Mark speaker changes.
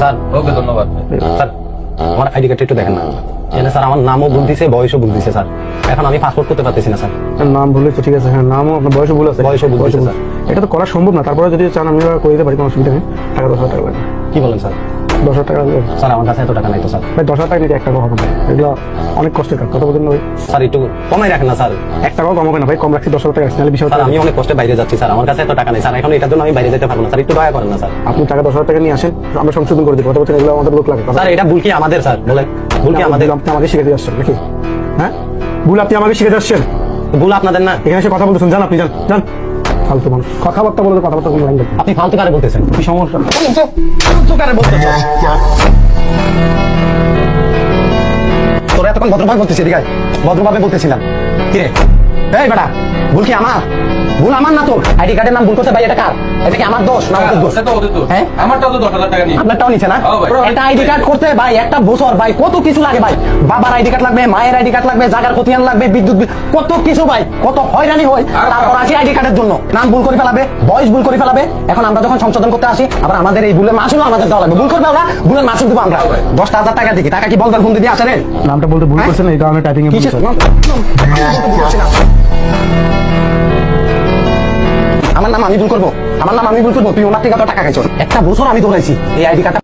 Speaker 1: Sir
Speaker 2: okay ধন্যবাদ।
Speaker 1: Sir আমার ID কার্ডটা একটু দেখেন না। এখানে স্যার আমার নামও ভুল দিছে, বয়সও ভুল দিছে স্যার। এখন আমি পাসপোর্ট করতে পারতেছি না স্যার।
Speaker 3: নাম ভুল হয়েছে, ঠিক আছে, হ্যাঁ নামও আপনার বয়সও ভুল আছে,
Speaker 1: বয়সও ভুল আছে, স্যার।
Speaker 3: এটা তো করা সম্ভব না, তারপরে যদি চান আমি করে দিতে পারি, কোনো অসুবিধা নেই। টাকা 10,000 টাকা লাগবে।
Speaker 1: কি বলেন স্যার?
Speaker 3: 10,000 টাকা লাগবে
Speaker 1: স্যার আমার কাছে এত টাকা নাই তো স্যার।
Speaker 3: ভাই। 10,000 টাকা নিতে 1 টাকা হবে না, এগুলো অনেক কষ্টের কাজ, কথা বলছেন না ভাই?
Speaker 1: স্যার একটু কমাই রাখেন না স্যার।
Speaker 3: 1 টাকাও কম হবে না ভাই, কম রাখছি 10,000 টাকা রাখছি, নাহলে 20,000
Speaker 1: স্যার
Speaker 3: টাকা।
Speaker 1: আমি অনেক কষ্টে বাইরে যাচ্ছি স্যার, আমার কাছে এত টাকা নেই স্যার। এখন এটার জন্য আমি বাইরে যেতে পারবো না স্যার, একটু দয়া করেন না স্যার।
Speaker 3: আপনি টাকা 10,000 টাকা নিয়ে আসেন, আমরা সংশোধন করে দিই, কথা বলছেন, এগুলো আমাদের লোক লাগে।
Speaker 1: স্যার এটা ভুল কি আমাদের স্যার? বলেন ভুল কি আমাদের?
Speaker 3: আপনি আমাকে শিখে দিয়ে আসছেন নাকি? হ্যাঁ, ভুল আপনি আমাকে শিখে দিয়ে আসছেন।
Speaker 1: ভুল আপনাদের না?
Speaker 3: এখানে এসে কথা বলতেছেন, যান আপনি, যান যান। ফালতু মানুষ, কথাবার্তা বলে কথাবার্তা কোনো লাইন দেখবেন।
Speaker 1: আপনি ফালতু কারে বলতেছেন?
Speaker 3: কি সমস্যা?
Speaker 1: ফালতু কারে বলতেছেন? তোরা এতক্ষণ ভদ্রভাবে বলতেছি, এদিকে আয়। ভদ্রভাবে বলতেছিলাম। কিরে এই বেটা, ভুল কি আমার? ভুল আমার না তোর? আইডি কার্ডের নাম ভুল করতে ভাই, এটা কার? এটা কি আমার দোষ না ওদের দোষ?
Speaker 2: সেটা ওদের দোষ।
Speaker 1: হ্যাঁ?
Speaker 2: আমারটাও তো 10,000 টাকা নিয়ে।
Speaker 1: আপনারটাও নিছে না?
Speaker 2: হ্যাঁ ভাই।
Speaker 1: একটা আইডি কার্ড করতে ভাই একটা বছর ভাই কত কিছু লাগে ভাই। বাবার আইডি কার্ড লাগবে, মায়ের আইডি কার্ড লাগবে, জায়গার খতিয়ান লাগবে, বিদ্যুৎ বিল, কত কিছু ভাই, কত হয়রানি হয়। তারপর আসি আইডি কার্ডের জন্য নাম ভুল করে ফেলাবে, বয়স ভুল করে ফেলাবে। এখন আমরা যখন সংশোধন করতে আসি, আবার আমাদের এই ভুলের মাসুল আমাদের দেওয়া লাগবে। ভুল করবে ওরা, ভুলের মাসুল দেবো আমরা। 10,000 টাকা দিকে টাকা কি বলবেন ফোন দিয়ে আসেন?
Speaker 3: নামটা বলতে ভুল করছেন, এই কারণে টাইপিং এ ভুল
Speaker 1: কিসের?
Speaker 3: করছেন।
Speaker 1: আমার নাম আমি ভুল করবো? আমার নাম আমি ভুল করবো? তুই ওনার থেকে কত টাকা খাইছ? একটা বছর আমি দৌড়াইছি এই আইডি কার্ডটা